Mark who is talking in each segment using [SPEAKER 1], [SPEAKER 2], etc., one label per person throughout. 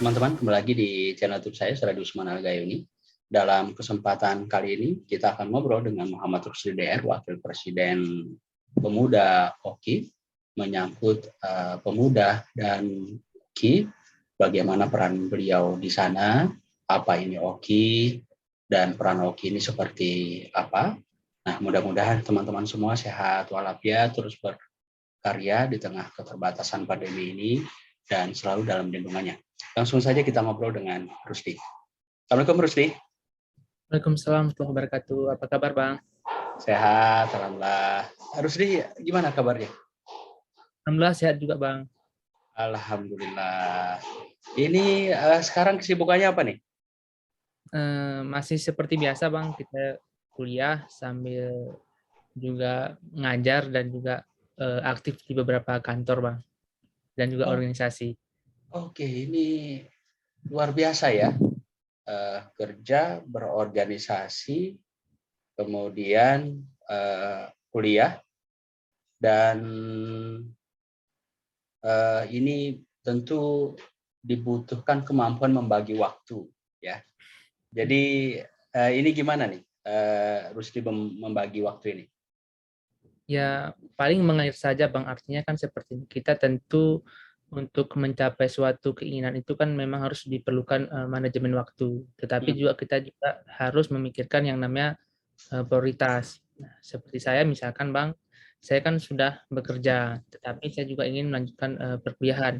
[SPEAKER 1] teman-teman, kembali lagi di channel YouTube saya, Seradi Usman Al-Gayuni. Dalam kesempatan kali ini, kita akan ngobrol dengan Muhammad Rusdi DR, Wakil Presiden Pemuda OKI, menyangkut pemuda dan OKI, bagaimana peran beliau di sana, apa ini OKI, dan peran OKI ini seperti apa. Nah, mudah-mudahan teman-teman semua sehat walafiat, terus berkarya di tengah keterbatasan pandemi ini, dan selalu dalam lindungannya. Langsung saja kita ngobrol dengan Rusdi. Assalamualaikum Rusdi.
[SPEAKER 2] Waalaikumsalam warahmatullahi wabarakatuh. Apa kabar, Bang?
[SPEAKER 1] Sehat, alhamdulillah. Rusdi, gimana kabarnya?
[SPEAKER 2] Alhamdulillah sehat juga, Bang.
[SPEAKER 1] Alhamdulillah. Ini sekarang kesibukannya apa nih?
[SPEAKER 2] Masih seperti biasa, Bang. Kita kuliah sambil juga ngajar dan juga aktif di beberapa kantor, Bang. Dan juga organisasi.
[SPEAKER 1] Oke, ini luar biasa ya. Kerja, berorganisasi, kemudian kuliah, dan ini tentu dibutuhkan kemampuan membagi waktu, ya. Jadi ini gimana nih, Rusdi membagi waktu ini?
[SPEAKER 2] Ya, paling mengalir saja, Bang. Artinya kan seperti kita tentu untuk mencapai suatu keinginan itu kan memang harus diperlukan manajemen waktu. Tetapi juga kita juga harus memikirkan yang namanya prioritas. Nah, seperti saya misalkan, Bang, saya kan sudah bekerja, tetapi saya juga ingin melanjutkan perkuliahan.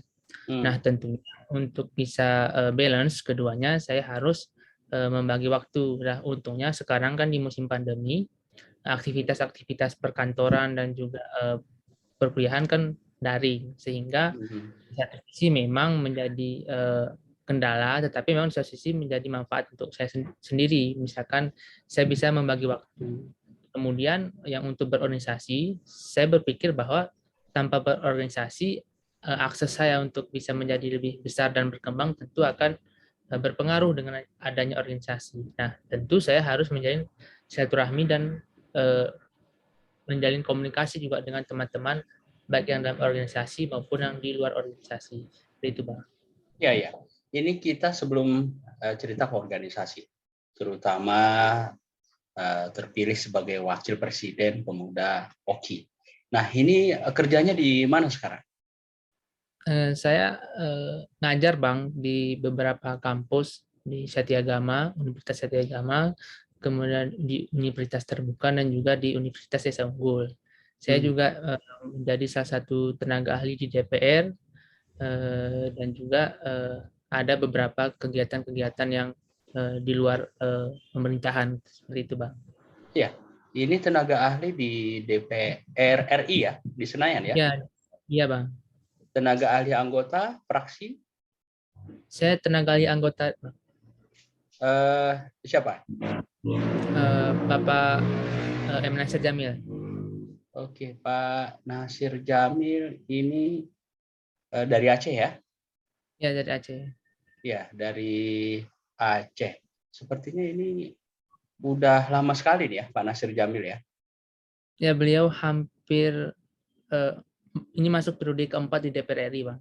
[SPEAKER 2] Nah, tentunya untuk bisa balance keduanya, saya harus membagi waktu. Nah, untungnya sekarang kan di musim pandemi, aktivitas-aktivitas perkantoran dan juga perkuliahan kan daring, sehingga di satu sisi memang menjadi kendala, tetapi memang di satu sisi menjadi manfaat untuk saya sendiri. Misalkan saya bisa membagi waktu. Kemudian yang untuk berorganisasi, saya berpikir bahwa tanpa berorganisasi, akses saya untuk bisa menjadi lebih besar dan berkembang tentu akan berpengaruh dengan adanya organisasi. Nah, tentu saya harus menjalin silaturahmi dan menjalin komunikasi juga dengan teman-teman, baik yang dalam organisasi maupun yang di luar organisasi. Itu, Bang.
[SPEAKER 1] Ya. Ini kita sebelum cerita ke organisasi, terutama terpilih sebagai Wakil Presiden Pemuda OKI. Nah, ini kerjanya di mana sekarang?
[SPEAKER 2] Saya ngajar, Bang, di beberapa kampus di Satyagama, Universitas Satyagama, kemudian di Universitas Terbuka, dan juga di Universitas Desa Unggul. Saya juga menjadi salah satu tenaga ahli di DPR, dan juga ada beberapa kegiatan-kegiatan yang di luar pemerintahan, seperti itu, Bang.
[SPEAKER 1] Iya, ini tenaga ahli di DPR RI ya, di Senayan ya?
[SPEAKER 2] Iya, Bang.
[SPEAKER 1] Tenaga ahli anggota fraksi?
[SPEAKER 2] Saya tenaga ahli anggota.
[SPEAKER 1] Siapa?
[SPEAKER 2] Bapak M. Nasir Jamil.
[SPEAKER 1] Oke, Pak Nasir Jamil ini dari Aceh ya?
[SPEAKER 2] Ya, dari Aceh.
[SPEAKER 1] Ya, dari Aceh. Sepertinya ini udah lama sekali nih ya, Pak Nasir Jamil ya?
[SPEAKER 2] Ya, beliau hampir ini masuk periode keempat di DPR RI, Bang.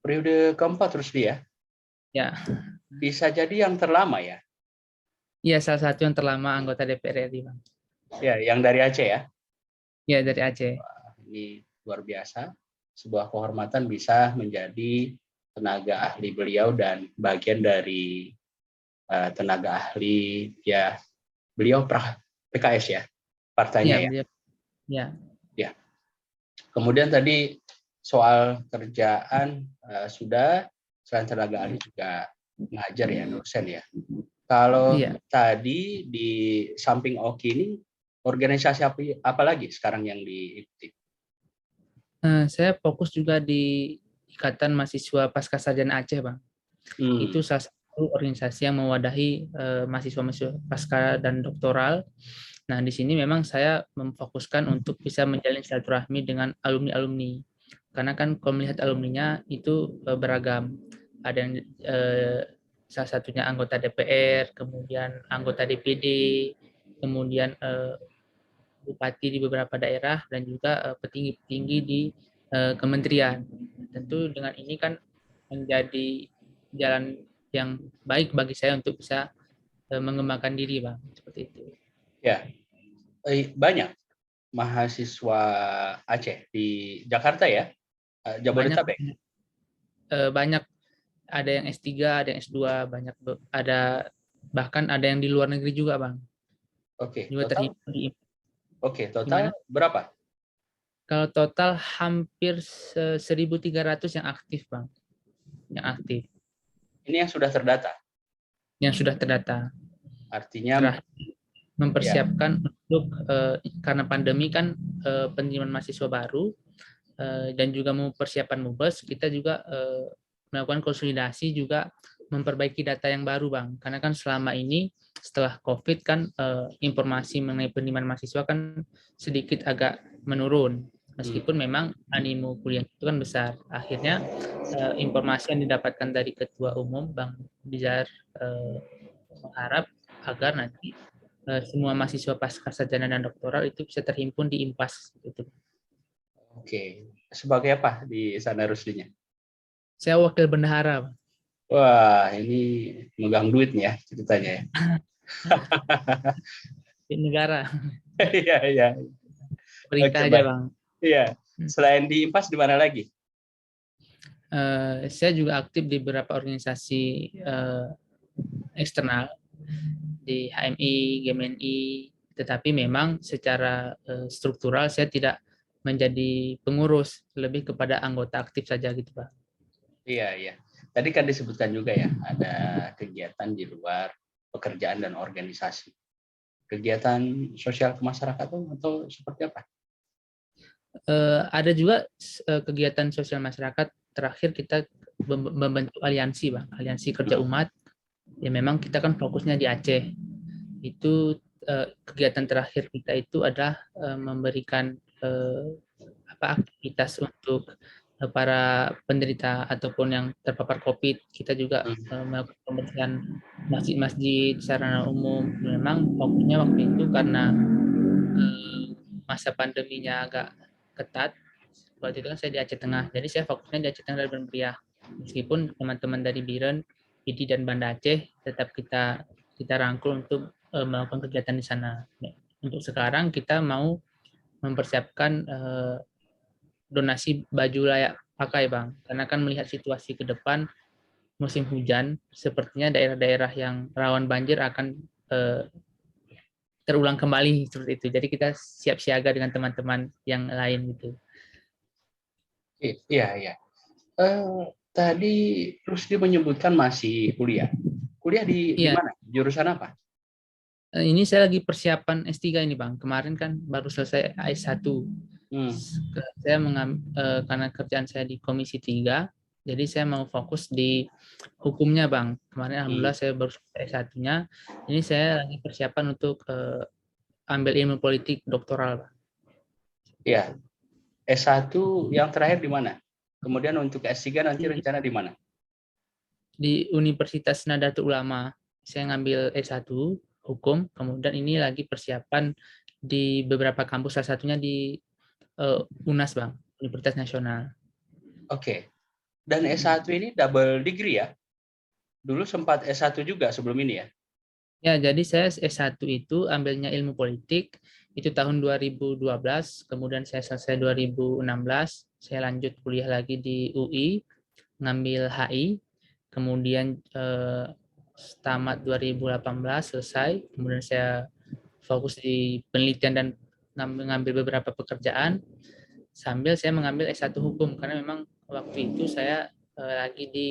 [SPEAKER 1] Periode keempat terus dia?
[SPEAKER 2] Ya.
[SPEAKER 1] Bisa jadi yang terlama ya?
[SPEAKER 2] Iya, salah satu yang terlama anggota DPR RI, Bang.
[SPEAKER 1] Ya, yang dari Aceh ya?
[SPEAKER 2] Ya, dari Aceh.
[SPEAKER 1] Wah, ini luar biasa. Sebuah kehormatan bisa menjadi tenaga ahli beliau dan bagian dari tenaga ahli ya beliau PKS ya, partainya ya.
[SPEAKER 2] Ya.
[SPEAKER 1] Ya. Kemudian tadi soal kerjaan sudah, selain tenaga ahli juga ngajar ya, dosen ya. Kalau tadi di samping OKI ini organisasi apa lagi sekarang yang diikuti?
[SPEAKER 2] Saya fokus juga di Ikatan Mahasiswa Pascasarjana Aceh, Bang. Itu salah satu organisasi yang mewadahi mahasiswa-mahasiswa pasca dan doktoral. Nah, di sini memang saya memfokuskan untuk bisa menjalin silaturahmi dengan alumni-alumni. Karena kan kalau melihat alumninya itu beragam. Ada yang salah satunya anggota DPR, kemudian anggota DPD, kemudian bupati di beberapa daerah, dan juga petinggi-petinggi di kementerian. Tentu dengan ini kan menjadi jalan yang baik bagi saya untuk bisa mengembangkan diri, Bang. Seperti itu.
[SPEAKER 1] Ya, banyak mahasiswa Aceh di Jakarta ya,
[SPEAKER 2] Banyak
[SPEAKER 1] Jabodetabek.
[SPEAKER 2] banyak, ada yang S3, ada yang S2, banyak, ada bahkan ada yang di luar negeri juga, Bang.
[SPEAKER 1] Oke,
[SPEAKER 2] Juga
[SPEAKER 1] total.
[SPEAKER 2] terhimpun di
[SPEAKER 1] Oke, total
[SPEAKER 2] gimana?
[SPEAKER 1] berapa?
[SPEAKER 2] Kalau total hampir 1.300 yang aktif, Bang. Yang aktif,
[SPEAKER 1] Ini yang sudah terdata.
[SPEAKER 2] yang sudah terdata.
[SPEAKER 1] Artinya,
[SPEAKER 2] Terakhir
[SPEAKER 1] ya,
[SPEAKER 2] mempersiapkan untuk karena pandemi kan, penerimaan mahasiswa baru, dan juga mempersiapkan MUBES, kita juga melakukan konsolidasi, juga memperbaiki data yang baru, Bang. Karena kan selama ini setelah COVID kan informasi mengenai penerimaan mahasiswa kan sedikit agak menurun. Meskipun memang animo kuliah itu kan besar. Akhirnya informasi yang didapatkan dari Ketua Umum Bang Bizar mengharap agar nanti semua mahasiswa pasca sarjana dan doktoral itu bisa terhimpun di IMPAS gitu.
[SPEAKER 1] oke. Sebagai apa di sana Rusdinya?
[SPEAKER 2] Saya wakil bendahara, Bang.
[SPEAKER 1] Wah, ini megang duit nih ya ceritanya ya.
[SPEAKER 2] Di negara.
[SPEAKER 1] Iya, iya. Oke,
[SPEAKER 2] Perintah aja,
[SPEAKER 1] baik.
[SPEAKER 2] Bang.
[SPEAKER 1] Iya. Selain di IMPAS di mana lagi?
[SPEAKER 2] Saya juga aktif di beberapa organisasi eksternal di HMI, GMNI, tetapi memang secara struktural saya tidak menjadi pengurus, lebih kepada anggota aktif saja gitu, Pak.
[SPEAKER 1] Iya, iya. Tadi kan disebutkan juga ya, ada kegiatan di luar pekerjaan dan organisasi. Kegiatan sosial kemasyarakatan atau seperti apa?
[SPEAKER 2] Ada juga kegiatan sosial masyarakat. Terakhir kita membentuk aliansi, Bang, aliansi kerja umat. Ya memang kita kan fokusnya di Aceh. Itu kegiatan terakhir kita itu adalah memberikan aktivitas untuk para penderita ataupun yang terpapar COVID. Kita juga melakukan pembersihan masjid-masjid, sarana umum. Memang fokusnya waktu itu karena masa pandeminya agak ketat. Waktu itu kan saya di Aceh Tengah, jadi saya fokusnya di Aceh Tengah dan Meriah. Meskipun teman-teman dari Biren, PD dan Banda Aceh tetap kita rangkul untuk melakukan kegiatan di sana. Untuk sekarang kita mau mempersiapkan donasi baju layak pakai, Bang, karena kan melihat situasi ke depan musim hujan, sepertinya daerah-daerah yang rawan banjir akan terulang kembali seperti itu. Jadi kita siap siaga dengan teman-teman yang lain gitu.
[SPEAKER 1] Iya, iya. Tadi Rusdi menyebutkan masih kuliah. Kuliah di
[SPEAKER 2] Iya,
[SPEAKER 1] mana? Jurusan apa?
[SPEAKER 2] ini saya lagi persiapan S3 ini, Bang. Kemarin kan baru selesai S1. Saya karena kerjaan saya di Komisi 3, jadi saya mau fokus di hukumnya, Bang. Kemarin alhamdulillah saya baru selesai S1-nya. Ini saya lagi persiapan untuk ambil ilmu politik doktoral, Bang.
[SPEAKER 1] Iya. S1 yang terakhir di mana? Kemudian untuk S3 nanti
[SPEAKER 2] Di,
[SPEAKER 1] rencana di mana?
[SPEAKER 2] di Universitas Nahdlatul Ulama. Saya ngambil S1 hukum, kemudian ini lagi persiapan di beberapa kampus, salah satunya di UNAS, Bang, Universitas Nasional.
[SPEAKER 1] Oke. Dan S1 ini double degree ya? Dulu sempat S1 juga sebelum ini ya?
[SPEAKER 2] Ya, jadi saya S1 itu ambilnya ilmu politik, itu tahun 2012, kemudian saya selesai 2016, saya lanjut kuliah lagi di UI, ngambil HI, kemudian tamat 2018 selesai, kemudian saya fokus di penelitian dan mengambil beberapa pekerjaan, sambil saya mengambil S1 hukum, karena memang waktu itu saya lagi di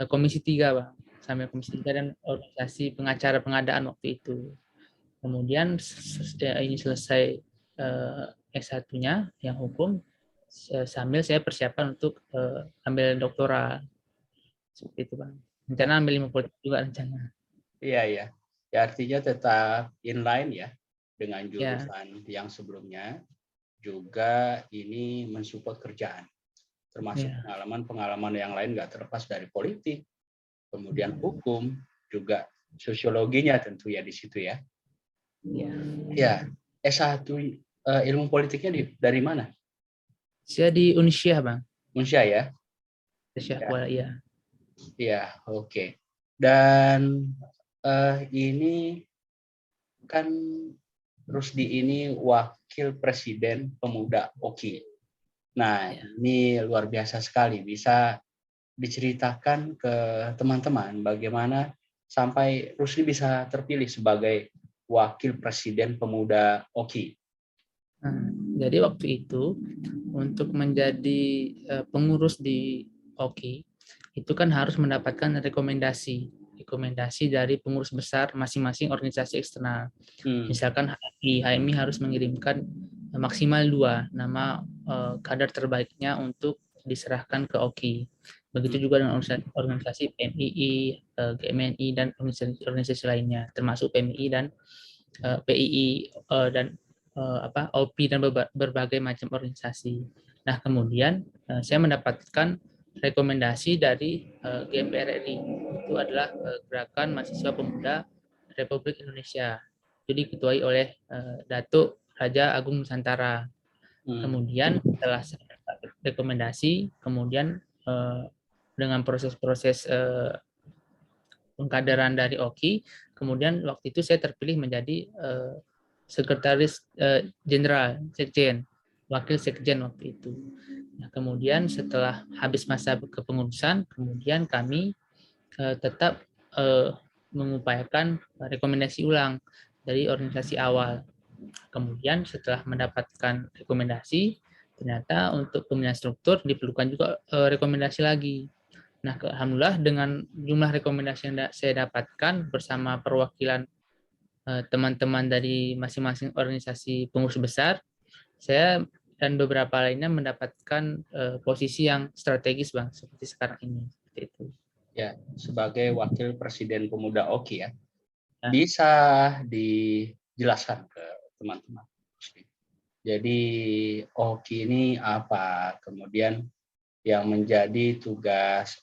[SPEAKER 2] Komisi 3, Bang, sambil Komisi 3 dan organisasi pengacara pengadaan waktu itu. Kemudian ini selesai S1-nya yang hukum, sambil saya persiapan untuk ambil doktoral. Seperti itu, Bang. Rencana ambil ilmu politik juga rencana.
[SPEAKER 1] Iya, iya. Ya, artinya tetap inline ya dengan
[SPEAKER 2] Ya,
[SPEAKER 1] jurusan yang sebelumnya, juga ini mensupport kerjaan. Termasuk
[SPEAKER 2] ya.
[SPEAKER 1] pengalaman-pengalaman yang lain nggak terlepas dari politik, kemudian hukum, juga sosiologinya tentu ya di situ ya.
[SPEAKER 2] Ya.
[SPEAKER 1] Ya, S1 ilmu politiknya dari mana?
[SPEAKER 2] Saya di Unsyah, Bang.
[SPEAKER 1] Unsyah ya.
[SPEAKER 2] Unsyah
[SPEAKER 1] Ya.
[SPEAKER 2] Kuala, ya.
[SPEAKER 1] Ya, oke. Dan ini kan Rusdi ini Wakil Presiden Pemuda OKI. Nah,
[SPEAKER 2] Ya.
[SPEAKER 1] ini luar biasa sekali. Bisa diceritakan ke teman-teman bagaimana sampai Rusdi bisa terpilih sebagai Wakil Presiden Pemuda OKI.
[SPEAKER 2] Nah, jadi waktu itu untuk menjadi pengurus di OKI itu kan harus mendapatkan rekomendasi dari pengurus besar masing-masing organisasi eksternal. Misalkan HMI harus mengirimkan maksimal 2 nama kader terbaiknya untuk diserahkan ke OKI. Begitu juga dengan organisasi PMII, GMNI, dan organisasi lainnya, termasuk PMII dan PII dan OPI dan berbagai macam organisasi. Nah, kemudian saya mendapatkan rekomendasi dari GMPR RI. Itu adalah Gerakan Mahasiswa Pemuda Republik Indonesia. Itu diketuai oleh Datuk Raja Agung Nusantara. Kemudian setelah saya dapat rekomendasi, kemudian dengan proses-proses pengkaderan dari OKI, kemudian waktu itu saya terpilih menjadi sekretaris jenderal, sekjen, wakil sekjen waktu itu. Nah, kemudian setelah habis masa kepengurusan, kemudian kami tetap mengupayakan rekomendasi ulang dari organisasi awal. Kemudian setelah mendapatkan rekomendasi, ternyata untuk pemilihan struktur diperlukan juga rekomendasi lagi. Nah, alhamdulillah dengan jumlah rekomendasi yang saya dapatkan bersama perwakilan teman-teman dari masing-masing organisasi pengurus besar, saya dan beberapa lainnya mendapatkan posisi yang strategis, Bang, seperti sekarang ini. Seperti itu.
[SPEAKER 1] Ya, sebagai Wakil Presiden Pemuda OKI ya,
[SPEAKER 2] Ya.
[SPEAKER 1] bisa dijelaskan ke teman-teman. Jadi OKI ini apa? Kemudian yang menjadi tugas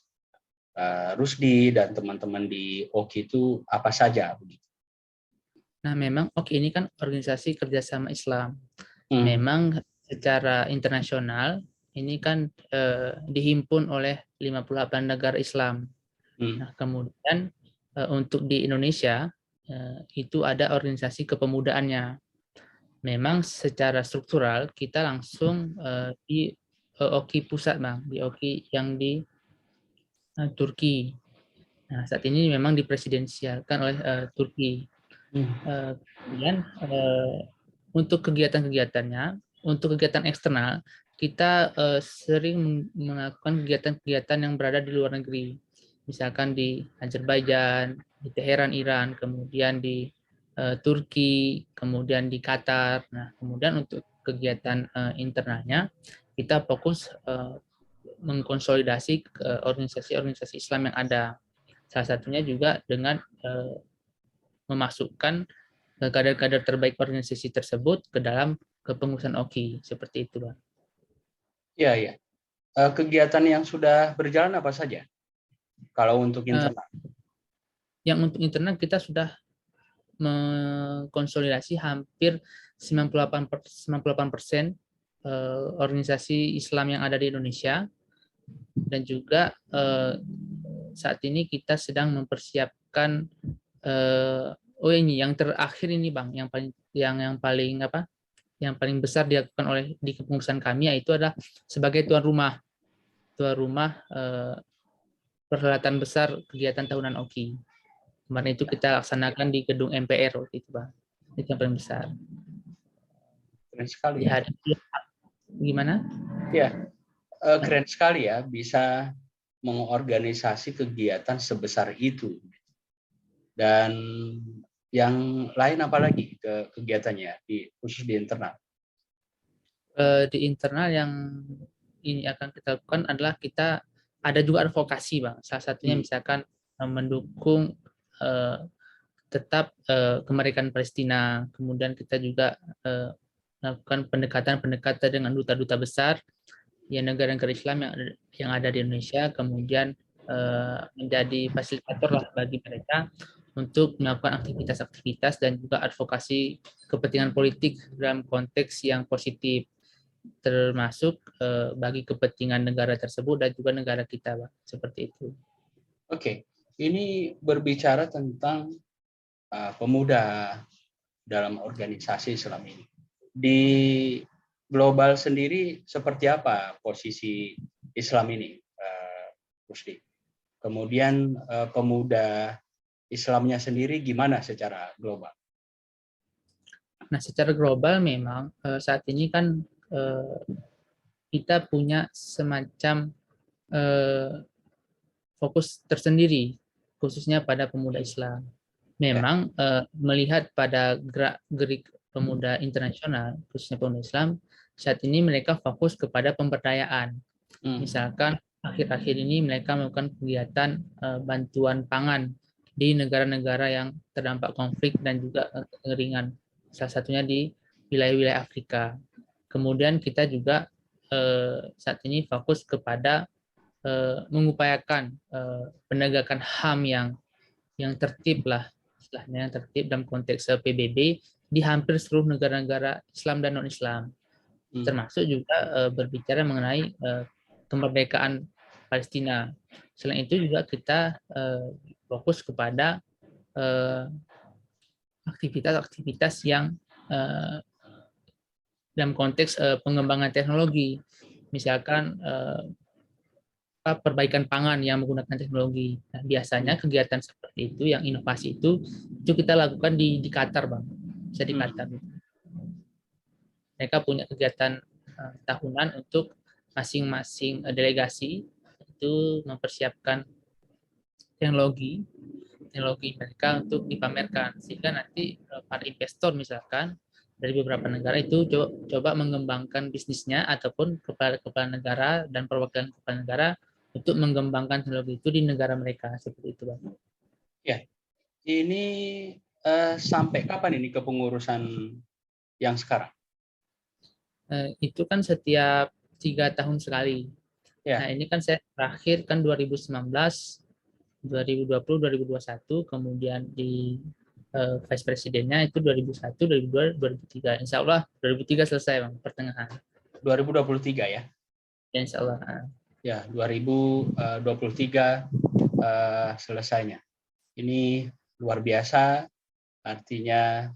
[SPEAKER 1] Rusdi dan teman-teman di OKI itu apa saja?
[SPEAKER 2] Nah, memang OKI ini kan organisasi kerjasama Islam. Memang secara internasional ini kan dihimpun oleh 58 negara Islam. Nah, kemudian untuk di Indonesia itu ada organisasi kepemudaannya. Memang secara struktural kita langsung di OKI pusat, Bang, di OKI yang di Turki. Nah, saat ini memang dipresidensialkan oleh Turki. Kemudian untuk kegiatan-kegiatannya, untuk kegiatan eksternal, kita sering melakukan kegiatan-kegiatan yang berada di luar negeri. Misalkan di Azerbaijan, di Teheran, Iran, kemudian di Turki, kemudian di Qatar. Nah, kemudian untuk kegiatan internalnya, kita fokus mengkonsolidasi organisasi-organisasi Islam yang ada. Salah satunya juga dengan memasukkan kader-kader terbaik organisasi tersebut ke dalam kepengurusan OKI. Seperti itu, Bang.
[SPEAKER 1] Iya, iya. Kegiatan yang sudah berjalan apa saja? Kalau untuk internal?
[SPEAKER 2] Yang untuk internal kita sudah mengkonsolidasi hampir 98% organisasi Islam yang ada di Indonesia, dan juga saat ini kita sedang mempersiapkan ini yang terakhir ini, Bang, yang paling besar dilakukan oleh di kepengurusan kami, yaitu adalah sebagai tuan rumah perhelatan besar kegiatan tahunan OKI. Kemarin itu kita laksanakan di gedung MPR waktu itu, Bang. Itu yang paling besar.
[SPEAKER 1] Keren sekali ya.
[SPEAKER 2] Gimana?
[SPEAKER 1] Ya, keren sekali ya bisa mengorganisasi kegiatan sebesar itu. Dan yang lain apa lagi kegiatannya khusus di internal?
[SPEAKER 2] Di internal yang ini akan kita lakukan adalah kita ada juga advokasi, Bang. Salah satunya misalkan mendukung tetap kemerdekaan Palestina. Kemudian kita juga melakukan pendekatan dengan duta-duta besar ya negara-negara Islam yang ada di Indonesia, kemudian menjadi fasilitator lah bagi mereka untuk melakukan aktivitas-aktivitas dan juga advokasi kepentingan politik dalam konteks yang positif, termasuk bagi kepentingan negara tersebut dan juga negara kita, Pak. Seperti itu.
[SPEAKER 1] Oke, ini berbicara tentang pemuda dalam organisasi Islam ini. Di global sendiri seperti apa posisi Islam ini, Rusdi? Kemudian pemuda Islamnya sendiri gimana secara global?
[SPEAKER 2] Nah, secara global memang saat ini kan kita punya semacam fokus tersendiri, khususnya pada pemuda Islam.
[SPEAKER 1] Ya.
[SPEAKER 2] Memang melihat pada gerak-gerik pemuda internasional, khususnya pemuda Islam, saat ini mereka fokus kepada pemberdayaan. Misalkan akhir-akhir ini mereka melakukan kegiatan bantuan pangan di negara-negara yang terdampak konflik dan juga kekeringan. Salah satunya di wilayah-wilayah Afrika. Kemudian kita juga saat ini fokus kepada mengupayakan penegakan HAM yang tertib lah, istilahnya yang tertib dalam konteks PBB di hampir seluruh negara-negara Islam dan non-Islam. Termasuk juga berbicara mengenai kemerdekaan Palestina. Selain itu juga kita fokus kepada aktivitas-aktivitas yang dalam konteks pengembangan teknologi, misalkan perbaikan pangan yang menggunakan teknologi. Nah, biasanya kegiatan seperti itu, yang inovasi itu kita lakukan di Qatar, Bang. Bisa di Qatar. Mereka punya kegiatan tahunan untuk masing-masing delegasi itu mempersiapkan teknologi mereka untuk dipamerkan, sehingga nanti para investor misalkan dari beberapa negara itu coba mengembangkan bisnisnya ataupun kepala negara dan perwakilan kepala negara untuk mengembangkan teknologi itu di negara mereka, seperti itu, Bang.
[SPEAKER 1] Ya, ini sampai kapan ini kepengurusan yang sekarang?
[SPEAKER 2] Itu kan setiap 3 tahun sekali.
[SPEAKER 1] Ya.
[SPEAKER 2] Nah, ini kan saya terakhir kan 2019, 2020, 2021, kemudian di vice presidennya itu 2001, 2002, 2003. Insya Allah 2003 selesai, Bang, pertengahan.
[SPEAKER 1] 2023 ya?
[SPEAKER 2] Ya, insya Allah.
[SPEAKER 1] Ya, 2023 selesainya. Ini luar biasa, artinya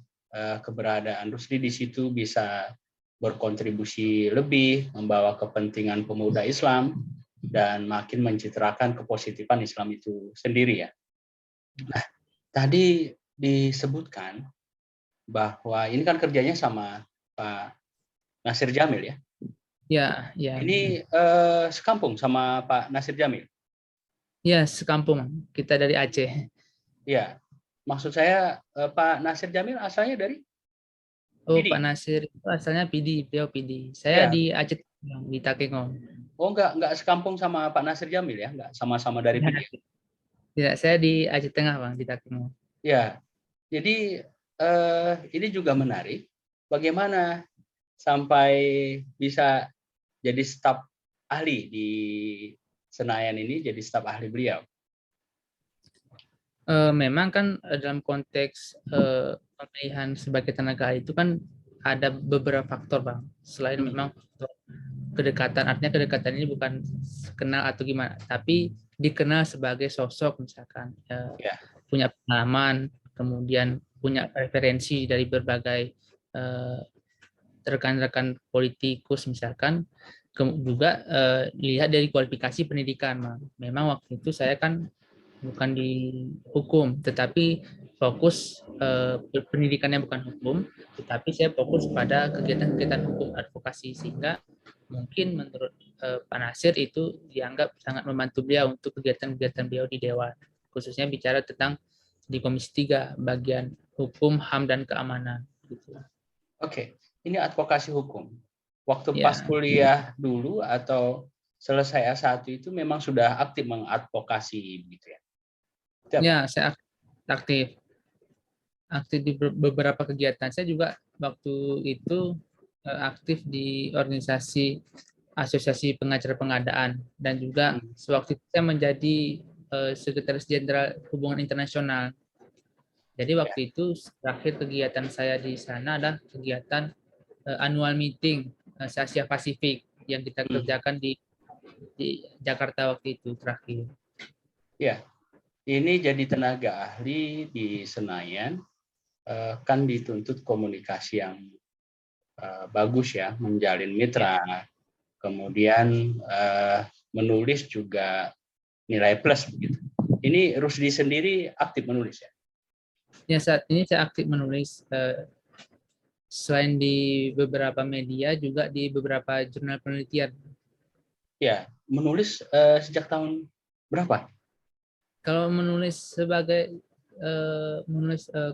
[SPEAKER 1] keberadaan Rusdi di situ bisa berkontribusi lebih, membawa kepentingan pemuda Islam, dan makin mencitrakan kepositifan Islam itu sendiri ya. Nah, tadi disebutkan bahwa ini kan kerjanya sama Pak Nasir Jamil ya?
[SPEAKER 2] Ya.
[SPEAKER 1] Ini sekampung sama Pak Nasir Jamil?
[SPEAKER 2] Ya, sekampung. Kita dari Aceh.
[SPEAKER 1] Ya, maksud saya Pak Nasir Jamil asalnya dari?
[SPEAKER 2] Oh,
[SPEAKER 1] PD.
[SPEAKER 2] Pak Nasir itu asalnya PD, beliau PD. Saya
[SPEAKER 1] Ya.
[SPEAKER 2] di Aceh, di Takengong.
[SPEAKER 1] Oh, enggak sekampung sama Pak Nasir Jamil ya? Enggak sama-sama dari PD?
[SPEAKER 2] Tidak, saya di Aceh Tengah, Bang, di Takengong.
[SPEAKER 1] Ya, jadi ini juga menarik. Bagaimana sampai bisa jadi staf ahli di Senayan ini, jadi staf ahli beliau?
[SPEAKER 2] Memang kan dalam konteks pemilihan sebagai tenaga ahli itu kan ada beberapa faktor, Bang. Selain memang faktor kedekatan, artinya kedekatan ini bukan kenal atau gimana, tapi dikenal sebagai sosok misalkan punya pengalaman, kemudian punya referensi dari berbagai rekan-rekan politikus misalkan, juga lihat dari kualifikasi pendidikan, Bang. Memang waktu itu saya kan bukan di hukum, tetapi fokus pendidikannya bukan hukum, tetapi saya fokus pada kegiatan-kegiatan hukum advokasi, sehingga mungkin menurut Pak Nasir itu dianggap sangat membantu beliau untuk kegiatan-kegiatan beliau di Dewan, khususnya bicara tentang di Komisi 3 bagian hukum, HAM, dan keamanan. Gitu.
[SPEAKER 1] Oke, ini advokasi hukum. Waktu
[SPEAKER 2] Ya.
[SPEAKER 1] pas kuliah dulu atau selesai S1 itu memang sudah aktif mengadvokasi gitu ya?
[SPEAKER 2] Ya, saya aktif di beberapa kegiatan. Saya juga waktu itu aktif di organisasi Asosiasi Pengacara Pengadaan, dan juga sewaktu itu saya menjadi Sekretaris Jenderal Hubungan Internasional. Jadi waktu itu terakhir kegiatan saya di sana adalah kegiatan annual meeting Asia Pasifik yang kita kerjakan di Jakarta waktu itu terakhir.
[SPEAKER 1] Ya, ini jadi tenaga ahli di Senayan kan dituntut komunikasi yang bagus ya, menjalin mitra, kemudian menulis juga nilai plus begitu. Ini Rusdi sendiri aktif menulis ya?
[SPEAKER 2] Ya, saat ini saya aktif menulis selain di beberapa media juga di beberapa jurnal penelitian.
[SPEAKER 1] Ya, menulis sejak tahun berapa?
[SPEAKER 2] Kalau menulis sebagai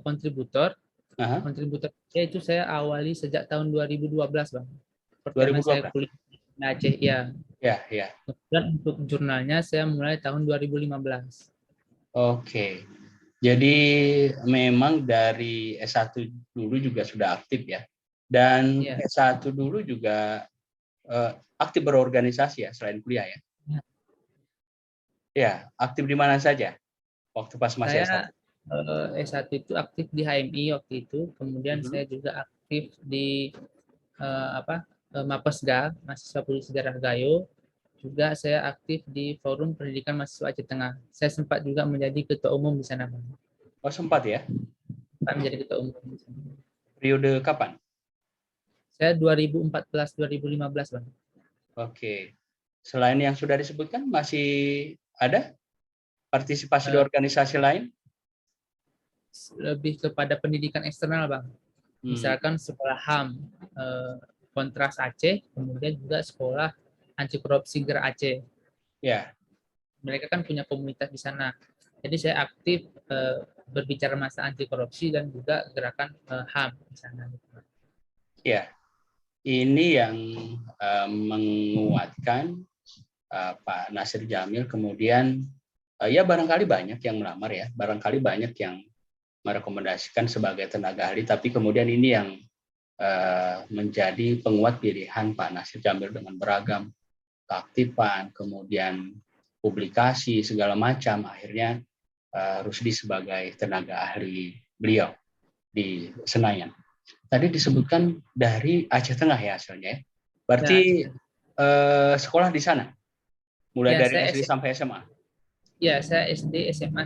[SPEAKER 2] kontributor,
[SPEAKER 1] Aha,
[SPEAKER 2] kontributornya itu saya awali sejak tahun 2012, Bang. Pertama saya
[SPEAKER 1] 2012.
[SPEAKER 2] kuliah di Aceh, ya.
[SPEAKER 1] Ya, ya.
[SPEAKER 2] Dan untuk jurnalnya saya mulai tahun 2015.
[SPEAKER 1] Oke. Jadi memang dari S1 dulu juga sudah aktif ya. Dan
[SPEAKER 2] Ya.
[SPEAKER 1] S1 dulu juga aktif berorganisasi ya selain kuliah ya. Ya, aktif di mana saja waktu pas masih S1?
[SPEAKER 2] Saya S1 itu aktif di HMI waktu itu, kemudian
[SPEAKER 1] Mhm.
[SPEAKER 2] saya juga aktif di Mapesga, Mahasiswa Peduli Sejarah Gayo. Juga saya aktif di Forum Pendidikan Mahasiswa Aceh Tengah. Saya sempat juga menjadi ketua umum di sana, Bang.
[SPEAKER 1] Oh, sempat ya.
[SPEAKER 2] Sempat menjadi ketua umum di sana.
[SPEAKER 1] Periode kapan?
[SPEAKER 2] Saya 2014-2015, Bang.
[SPEAKER 1] Oke. Selain yang sudah disebutkan, masih ada partisipasi di
[SPEAKER 2] Eh,
[SPEAKER 1] organisasi lain?
[SPEAKER 2] Lebih kepada pendidikan eksternal, Bang.
[SPEAKER 1] Hmm.
[SPEAKER 2] Misalkan sekolah HAM, Kontras Aceh, kemudian juga sekolah anti korupsi Gerak Aceh.
[SPEAKER 1] Ya,
[SPEAKER 2] Mereka kan punya komunitas di sana. Jadi saya aktif berbicara masalah anti korupsi dan juga gerakan HAM di sana.
[SPEAKER 1] ya. Ini yang menguatkan Pak Nasir Jamil. Kemudian ya barangkali banyak yang melamar ya, barangkali banyak yang merekomendasikan sebagai tenaga ahli. Tapi kemudian ini yang menjadi penguat pilihan Pak Nasir Jamil dengan beragam keaktifan, kemudian publikasi segala macam. Akhirnya Rusdi sebagai tenaga ahli beliau di Senayan. Tadi disebutkan dari Aceh Tengah ya hasilnya.
[SPEAKER 2] Ya,
[SPEAKER 1] Berarti sekolah di sana, mulai
[SPEAKER 2] ya
[SPEAKER 1] dari
[SPEAKER 2] saya
[SPEAKER 1] SD sampai SMA.
[SPEAKER 2] ya saya SD SMA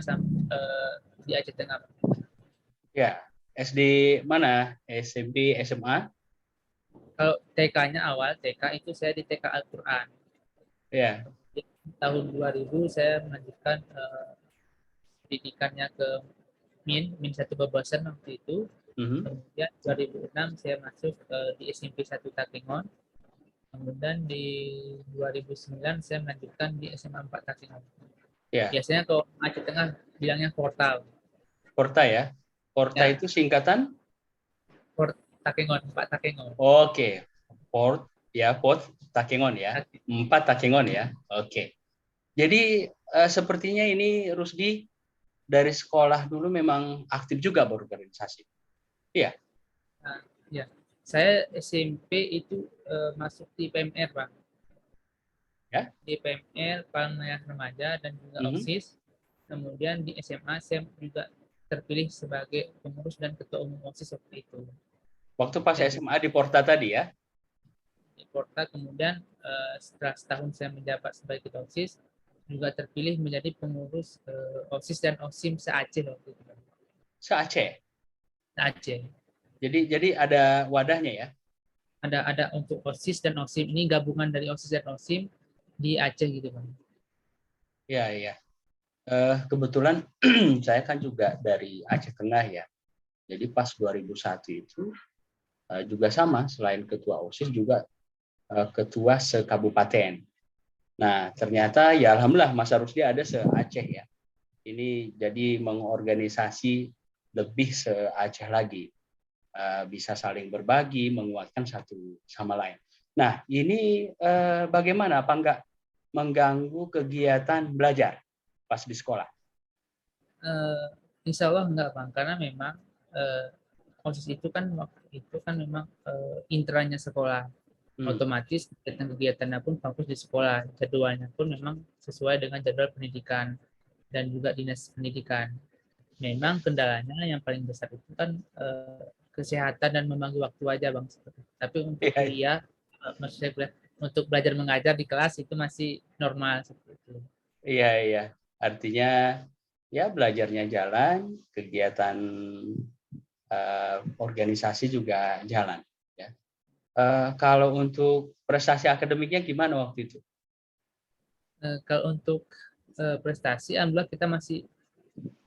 [SPEAKER 2] di Aceh Tengah.
[SPEAKER 1] Ya, SD mana? SMP, SMA?
[SPEAKER 2] Kalau TK-nya awal, TK itu saya di TK Al-Quran.
[SPEAKER 1] Ya,
[SPEAKER 2] Tahun 2000 saya melanjutkan pendidikannya ke Min 1 Babasan waktu itu. Kemudian 2006 saya masuk di SMP 1 Takengon. Kemudian di 2009 saya melanjutkan di SMA 4 Takengon.
[SPEAKER 1] ya.
[SPEAKER 2] Biasanya kalau Aceh Tengah bilangnya portal.
[SPEAKER 1] Porta ya. Porta
[SPEAKER 2] Ya,
[SPEAKER 1] itu singkatan.
[SPEAKER 2] Takengon, Pak Takengon.
[SPEAKER 1] Oke, Port ya, Port Takengon ya. 4 Takengon ya. Oke. Jadi sepertinya ini Rusdi dari sekolah dulu memang aktif juga berorganisasi. Iya.
[SPEAKER 2] Nah, ya, saya SMP itu masuk di PMR, Pak.
[SPEAKER 1] Ya.
[SPEAKER 2] Di PMR, Palang Remaja dan juga
[SPEAKER 1] Mhm.
[SPEAKER 2] OSIS. Kemudian di SMA saya juga terpilih sebagai pengurus dan ketua umum OSIS waktu itu.
[SPEAKER 1] Waktu pas
[SPEAKER 2] Dan
[SPEAKER 1] SMA di Porta tadi ya.
[SPEAKER 2] di Porta, kemudian setelah setahun saya menjabat sebagai ketua OSIS, juga terpilih menjadi pengurus OSIS dan OSIM se-Aceh waktu itu.
[SPEAKER 1] Se-Aceh.
[SPEAKER 2] Aceh.
[SPEAKER 1] Jadi ada wadahnya ya.
[SPEAKER 2] Ada untuk OSIS dan OSIM, ini gabungan dari OSIS dan OSIM di Aceh gitu, Bang.
[SPEAKER 1] Iya, iya. Kebetulan saya kan juga dari Aceh Tengah ya. Jadi pas 2001 itu juga sama, selain ketua OSIS juga ketua sekabupaten. Nah, ternyata ya alhamdulillah Mas Rusdi ada se-Aceh ya. Ini jadi mengorganisasi lebih se-Aceh lagi. Bisa saling berbagi, menguatkan satu sama lain. Nah, ini bagaimana? Apa enggak mengganggu kegiatan belajar pas di sekolah?
[SPEAKER 2] Insya Allah enggak, Bang, karena memang OSIS itu kan waktu itu kan memang intranya sekolah. Otomatis kegiatan-kegiatannya pun fokus di sekolah. Jadwalnya pun memang sesuai dengan jadwal pendidikan dan juga dinas pendidikan. Memang kendalanya yang paling besar itu kan kesehatan dan membagi waktu aja, Bang. Tapi untuk
[SPEAKER 1] Iya,
[SPEAKER 2] kuliah, maksudnya untuk belajar mengajar di kelas itu masih normal seperti itu.
[SPEAKER 1] iya, iya. Artinya ya belajarnya jalan, kegiatan organisasi juga jalan. Ya. Kalau untuk prestasi akademiknya gimana waktu itu?
[SPEAKER 2] Kalau untuk prestasi, alhamdulillah kita masih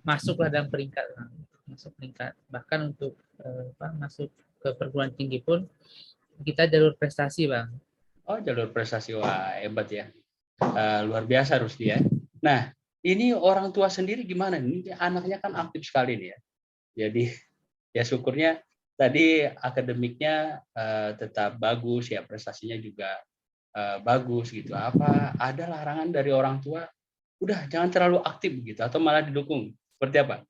[SPEAKER 2] masuklah dalam peringkat, masuk peringkat. Bahkan untuk masuk ke perguruan tinggi pun kita jalur prestasi, Bang.
[SPEAKER 1] Oh, jalur prestasi, wah hebat ya. Luar biasa Rusdi ya. Nah, ini orang tua sendiri gimana? Ini anaknya kan aktif sekali nih ya. Jadi ya syukurnya tadi akademiknya tetap bagus ya, prestasinya juga bagus gitu. Apa ada larangan dari orang tua? Udah jangan terlalu aktif gitu atau malah didukung? Seperti apa?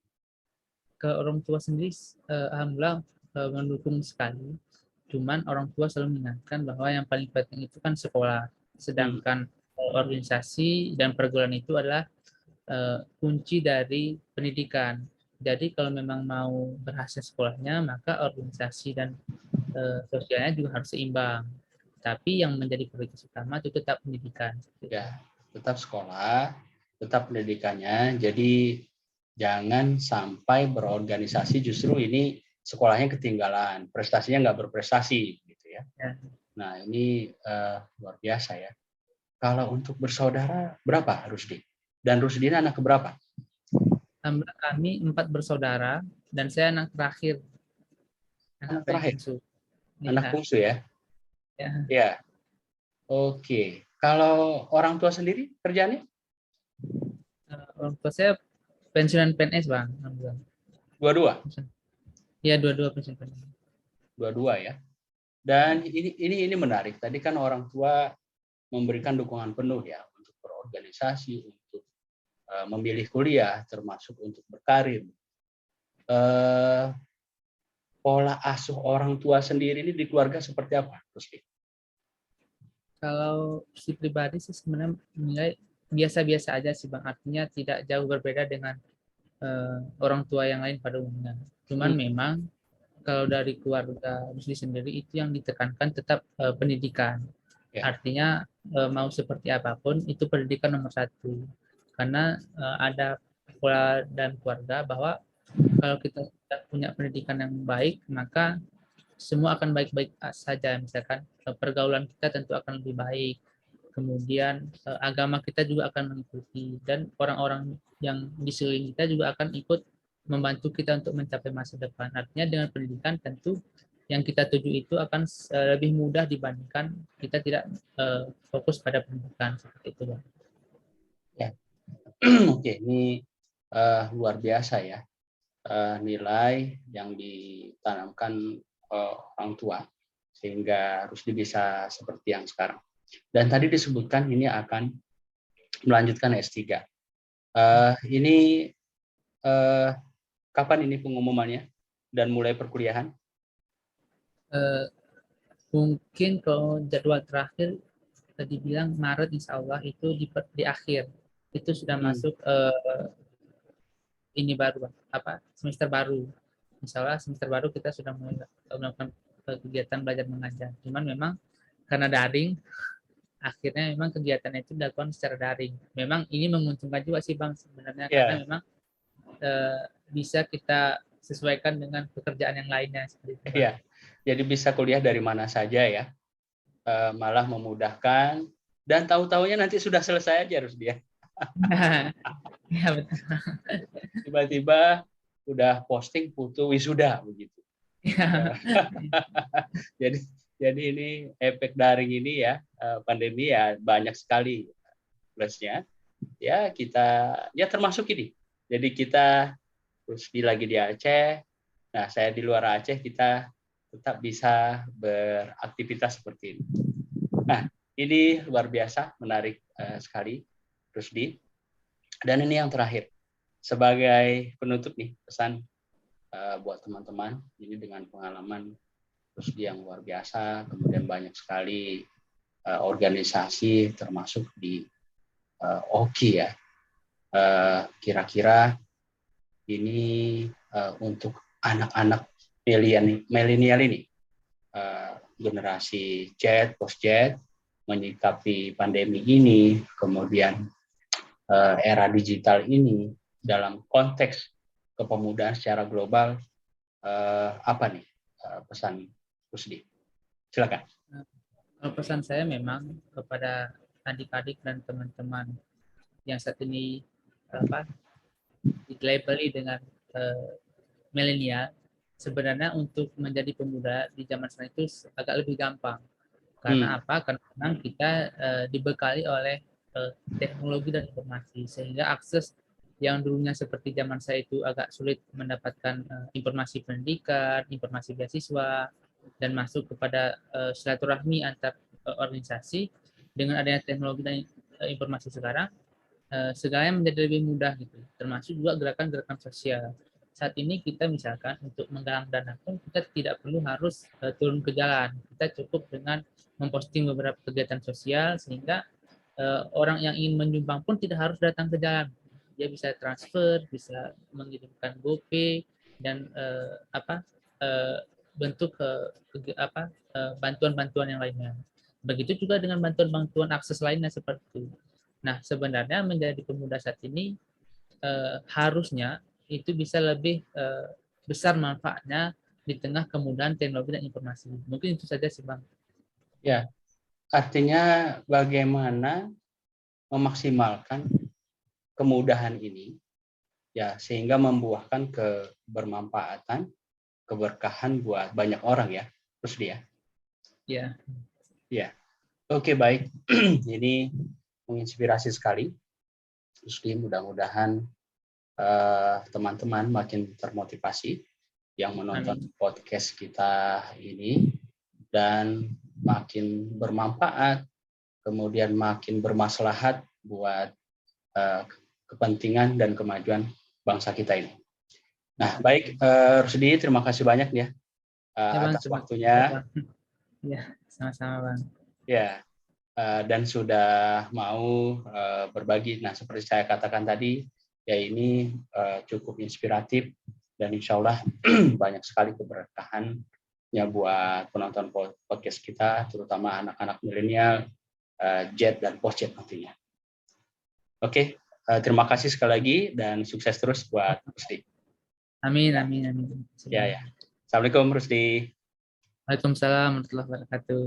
[SPEAKER 2] Ke orang tua sendiri, alhamdulillah mendukung sekali. Cuman orang tua selalu mengingatkan bahwa yang paling penting itu kan sekolah. Sedangkan organisasi dan pergaulan itu adalah kunci dari pendidikan. Jadi kalau memang mau berhasil sekolahnya, maka organisasi dan sosialnya juga harus seimbang. Tapi yang menjadi prioritas utama itu tetap pendidikan.
[SPEAKER 1] Ya, tetap sekolah, tetap pendidikannya. Jadi jangan sampai berorganisasi justru ini sekolahnya ketinggalan, prestasinya nggak berprestasi gitu ya. Nah ini luar biasa ya. Kalau untuk bersaudara berapa Rusdi? Dan Rusdi ini anak keberapa?
[SPEAKER 2] Kami 4 bersaudara dan saya anak terakhir.
[SPEAKER 1] Anak terakhir.
[SPEAKER 2] Bungsu.
[SPEAKER 1] Anak bungsu ya.
[SPEAKER 2] Ya.
[SPEAKER 1] Ya. Oke. Kalau orang tua sendiri kerjanya?
[SPEAKER 2] Orang tua saya pensiunan PNS, Bang.
[SPEAKER 1] Dua-dua.
[SPEAKER 2] Iya, dua-dua pensiun PNS.
[SPEAKER 1] Dua-dua ya. Dan ini menarik. Tadi kan orang tua memberikan dukungan penuh ya untuk berorganisasi, untuk memilih kuliah, termasuk untuk berkarir. Pola asuh orang tua sendiri ini di keluarga seperti apa, Rusdi?
[SPEAKER 2] Kalau si pribadi sih sebenarnya menilai biasa-biasa aja sih, Bang. Artinya tidak jauh berbeda dengan orang tua yang lain pada umumnya. Cuman memang kalau dari keluarga Rusdi sendiri itu yang ditekankan tetap pendidikan. Ya. Artinya mau seperti apapun itu pendidikan nomor satu. Karena ada pola dan keluarga bahwa kalau kita punya pendidikan yang baik, maka semua akan baik-baik saja. Misalkan pergaulan kita tentu akan lebih baik, kemudian agama kita juga akan mengikuti, dan orang-orang yang di sekeliling kita juga akan ikut membantu kita untuk mencapai masa depan. Artinya dengan pendidikan tentu yang kita tuju itu akan lebih mudah dibandingkan kita tidak fokus pada pendidikan seperti itu, Bang.
[SPEAKER 1] Ya. Oke, ini luar biasa ya, nilai yang ditanamkan orang tua sehingga harus bisa seperti yang sekarang. Dan tadi disebutkan ini akan melanjutkan S3. Ini kapan ini pengumumannya dan mulai perkuliahan?
[SPEAKER 2] Mungkin kalau jadwal terakhir tadi bilang Maret, insya Allah itu di akhir itu sudah masuk ini baru apa semester baru. Insya Allah semester baru kita sudah mulai melakukan kegiatan belajar mengajar. Cuman memang karena daring, akhirnya memang kegiatan itu dilakukan secara daring. Memang ini menguntungkan juga sih, Bang, sebenarnya, karena memang bisa kita sesuaikan dengan pekerjaan yang lainnya seperti itu.
[SPEAKER 1] Iya, jadi bisa kuliah dari mana saja ya, malah memudahkan, dan tahu-tahunya nanti sudah selesai aja harus dia.
[SPEAKER 2] Ya, betul.
[SPEAKER 1] Tiba-tiba udah posting foto wisuda begitu. Ya. jadi ini efek daring ini ya, pandemi ya banyak sekali plusnya. Ya kita ya termasuk ini. Jadi kita terus lagi di Aceh. Nah, saya di luar Aceh, kita tetap bisa beraktivitas seperti ini. Nah, ini luar biasa, menarik sekali, Rusdi. Dan ini yang terakhir, sebagai penutup nih, pesan buat teman-teman, ini dengan pengalaman Rusdi yang luar biasa, kemudian banyak sekali organisasi, termasuk di OKI ya. Kira-kira ini untuk anak-anak milenial ini, generasi Z, post Z, menyikapi pandemi ini, kemudian era digital ini, dalam konteks kepemudaan secara global, apa nih pesan Rusdi? Silakan.
[SPEAKER 2] Pesan saya memang kepada adik-adik dan teman-teman yang saat ini dilabeli dengan milenial, sebenarnya untuk menjadi pemuda di zaman sekarang itu agak lebih gampang. Karena apa? Karena memang kita dibekali oleh teknologi dan informasi, sehingga akses yang dulunya seperti zaman saya itu agak sulit mendapatkan informasi pendidikan, informasi beasiswa, dan masuk kepada silaturahmi antar organisasi. Dengan adanya teknologi dan informasi sekarang, segalanya menjadi lebih mudah gitu, termasuk juga gerakan-gerakan sosial. Saat ini kita misalkan untuk menggalang dana pun kita tidak perlu harus turun ke jalan, kita cukup dengan memposting beberapa kegiatan sosial, sehingga orang yang ingin menyumbang pun tidak harus datang ke jalan, dia bisa transfer, bisa mengirimkan GoPay dan bentuk bantuan-bantuan yang lainnya. Begitu juga dengan bantuan-bantuan akses lainnya seperti itu. Nah, sebenarnya menjadi pemuda saat ini harusnya itu bisa lebih besar manfaatnya di tengah kemudahan teknologi dan informasi. Mungkin itu saja sih, Bang.
[SPEAKER 1] Ya, artinya bagaimana memaksimalkan kemudahan ini ya sehingga membuahkan kebermanfaatan, keberkahan buat banyak orang ya, terus dia.
[SPEAKER 2] Ya.
[SPEAKER 1] Ya. Oke, baik. Ini menginspirasi sekali. Terus mudah-mudahan teman-teman makin termotivasi yang menonton podcast kita ini dan makin bermanfaat, kemudian makin bermaslahat buat kepentingan dan kemajuan bangsa kita ini. Nah, baik, Rusdi, terima kasih banyak ya atas waktunya.
[SPEAKER 2] Ya, sama-sama, Bang.
[SPEAKER 1] Ya, dan sudah mau berbagi. Nah, seperti saya katakan tadi, ya ini cukup inspiratif dan insya Allah banyak sekali keberkahannya buat penonton podcast kita, terutama anak-anak milenial, Z dan post Z nantinya. Oke, terima kasih sekali lagi dan sukses terus buat Rusdi.
[SPEAKER 2] Amin, amin, amin.
[SPEAKER 1] Ya. Assalamualaikum Rusdi.
[SPEAKER 2] Waalaikumsalam warahmatullahi wabarakatuh.